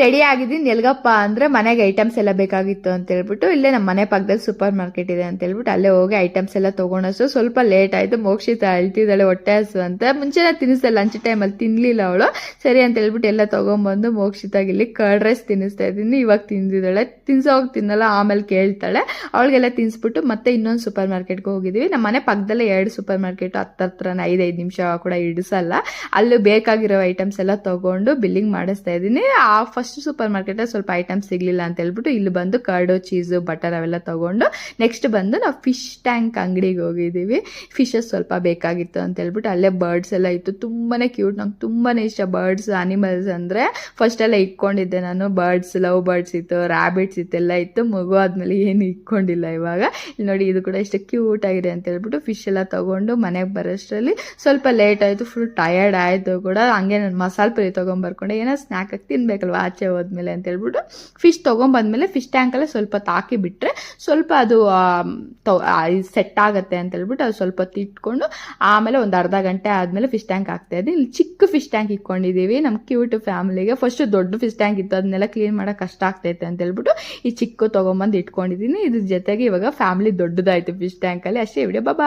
Ready ಆಗಿದ್ದೀನಿ. ಎಲ್ಗಪ್ಪ ಅಂದ್ರೆ ಮನೆಗೆ ಐಟಮ್ಸ್ ಎಲ್ಲ ಬೇಕಾಗಿತ್ತು ಅಂತ ಹೇಳ್ಬಿಟ್ಟು ಇಲ್ಲೇ ನಮ್ಮ ಮನೆ ಪಕ್ಕದಲ್ಲಿ ಸೂಪರ್ ಮಾರ್ಕೆಟ್ ಇದೆ ಅಂತ ಹೇಳ್ಬಿಟ್ಟು ಅಲ್ಲೇ ಹೋಗಿ ಐಟಮ್ಸ್ ಎಲ್ಲ ತಗೊಂಡಷ್ಟು ಸ್ವಲ್ಪ ಲೇಟ್ ಆಯ್ತು. ಮೋಕ್ಷಿತ ಅಳ್ತಿದ್ದಾಳೆ ಹೊಟ್ಟೆ ಹಸು ಅಂತ. ಮುಂಚೆನೇ ತಿನ್ನಿಸ್ದೆ, ಲಂಚ್ ಟೈಮಲ್ಲಿ ತಿನ್ಲಿಲ್ಲ ಅವಳು. ಸರಿ ಅಂತ ಹೇಳ್ಬಿಟ್ಟು ಎಲ್ಲ ತಗೊಂಡ್ಬಂದು ಮೋಕ್ಷಿತಾಗಿ ಇಲ್ಲಿ ಕರ್ಡ್ ರೈಸ್ ತಿನ್ನಿಸ್ತಾ ಇದ್ದೀನಿ. ಇವಾಗ ತಿಂದಿದ್ದಾಳೆ, ತಿನ್ಸೋಗಿ ತಿನ್ನಲ್ಲ, ಆಮೇಲೆ ಕೇಳ್ತಾಳೆ. ಅವಳಿಗೆಲ್ಲ ತಿನ್ಸ್ಬಿಟ್ಟು ಮತ್ತೆ ಇನ್ನೊಂದು ಸೂಪರ್ ಮಾರ್ಕೆಟ್ಗೆ ಹೋಗಿದ್ವಿ. ನಮ್ಮ ಮನೆ ಪಕ್ಕದಲ್ಲೇ 2 ಸೂಪರ್ ಮಾರ್ಕೆಟ್, ಹತ್ರನೇ 5 ನಿಮಿಷ ಕೂಡ ಹಿಡಿಸಲ್ಲ. ಅಲ್ಲೂ ಬೇಕಾಗಿರೋ ಐಟಮ್ಸ್ ಎಲ್ಲ ತಗೊಂಡು ಬಿಲ್ಲಿಂಗ್ ಮಾಡಿಸ್ತಾ ಇದ್ದೀನಿ. ಆ ಫಸ್ಟ್ ಸೂಪರ್ ಮಾರ್ಕೆಟ್ ಸ್ವಲ್ಪ ಐಟಮ್ಸ್ ಸಿಗ್ಲಿಲ್ಲ ಅಂತ ಹೇಳ್ಬಿಟ್ಟು ಇಲ್ಲಿ ಬಂದು ಕರ್ಡು, ಚೀಸು, ಬಟರ್ ಅವೆಲ್ಲ ತಗೊಂಡು ನೆಕ್ಸ್ಟ್ ಬಂದು ನಾವು ಫಿಶ್ ಟ್ಯಾಂಕ್ ಅಂಗಡಿಗೆ ಹೋಗಿದ್ದೀವಿ. ಫಿಶಸ್ ಸ್ವಲ್ಪ ಬೇಕಾಗಿತ್ತು ಅಂತ ಹೇಳ್ಬಿಟ್ಟು ಅಲ್ಲೇ ಬರ್ಡ್ಸ್ ಎಲ್ಲ ಇತ್ತು. ತುಂಬಾನೇ ಕ್ಯೂಟ್, ನಂಗೆ ತುಂಬಾನೇ ಇಷ್ಟ ಬರ್ಡ್ಸ್, ಅನಿಮಲ್ಸ್ ಅಂದ್ರೆ. ಫಸ್ಟ್ ಎಲ್ಲ ಇಟ್ಕೊಂಡಿದ್ದೆ ನಾನು. ಬರ್ಡ್ಸ್, ಲವ್ ಬರ್ಡ್ಸ್ ಇತ್ತು, ರ್ಯಾಬಿಟ್ಸ್ ಇತ್ತೆಲ್ಲ ಇತ್ತು. ಮಗು ಆದ್ಮೇಲೆ ಏನು ಇಟ್ಕೊಂಡಿಲ್ಲ ಇವಾಗ. ಇಲ್ಲಿ ನೋಡಿ, ಇದು ಕೂಡ ಇಷ್ಟು ಕ್ಯೂಟ್ ಆಗಿದೆ ಅಂತ ಹೇಳ್ಬಿಟ್ಟು ಫಿಶ್ ಎಲ್ಲ ತಗೊಂಡು ಮನೆಗೆ ಬರೋಷ್ಟರಲ್ಲಿ ಸ್ವಲ್ಪ ಲೇಟ್ ಆಯ್ತು. ಫುಲ್ ಟಯರ್ಡ್ ಆಯ್ತು ಕೂಡ. ಹಂಗೆ ನಾನು ಮಸಾಲೆ ಪುರಿ ತೊಗೊಂಬರ್ಕೊಂಡೆ, ಏನೋ ಸ್ನ್ಯಾಕ್ ಆಗಿ ತಿನ್ಬೇಕಲ್ವ ಆಚೆ ಹೋದ್ಮೇಲೆ ಅಂತ ಹೇಳ್ಬಿಟ್ಟು ಫಿಶ್ ತೊಗೊಂಬಂದ್ಮೇಲೆ ಫಿಶ್ ಟ್ಯಾಂಕಲ್ಲೇ ಸ್ವಲ್ಪ ತಾಕಿ ಬಿಟ್ರೆ ಸ್ವಲ್ಪ ಅದು ಸೆಟ್ ಆಗುತ್ತೆ ಅಂತ ಹೇಳ್ಬಿಟ್ಟು ಅದು ಸ್ವಲ್ಪ ಇಟ್ಕೊಂಡು ಆಮೇಲೆ ಒಂದು ಅರ್ಧ ಗಂಟೆ ಆದ್ಮೇಲೆ ಫಿಶ್ ಟ್ಯಾಂಕ್ ಆಗ್ತಾ ಇದೆ. ಇಲ್ಲಿ ಚಿಕ್ಕ ಫಿಶ್ ಟ್ಯಾಂಕ್ ಇಟ್ಕೊಂಡಿದ್ದೀವಿ ನಮ್ಮ ಕ್ಯೂಟ್ ಫ್ಯಾಮಿಲಿಗೆ. ಫಸ್ಟ್ ದೊಡ್ಡ ಫಿಶ್ ಟ್ಯಾಂಕ್ ಇತ್ತು, ಅದನ್ನೆಲ್ಲ ಕ್ಲೀನ್ ಮಾಡೋಕೆ ಕಷ್ಟ ಆಗ್ತೈತೆ ಅಂತ ಹೇಳ್ಬಿಟ್ಟು ಈ ಚಿಕ್ಕ ತೊಗೊಂಬಂದು ಇಟ್ಕೊಂಡಿದ್ದೀನಿ. ಇದ್ರ ಜೊತೆಗೆ ಇವಾಗ ಫ್ಯಾಮಿಲಿ ದೊಡ್ಡದಾಯ್ತು ಫಿಶ್ ಟ್ಯಾಂಕಲ್ಲಿ. ಅಷ್ಟೇ. ವಿಡಿಯೋ ಬಾಯ್.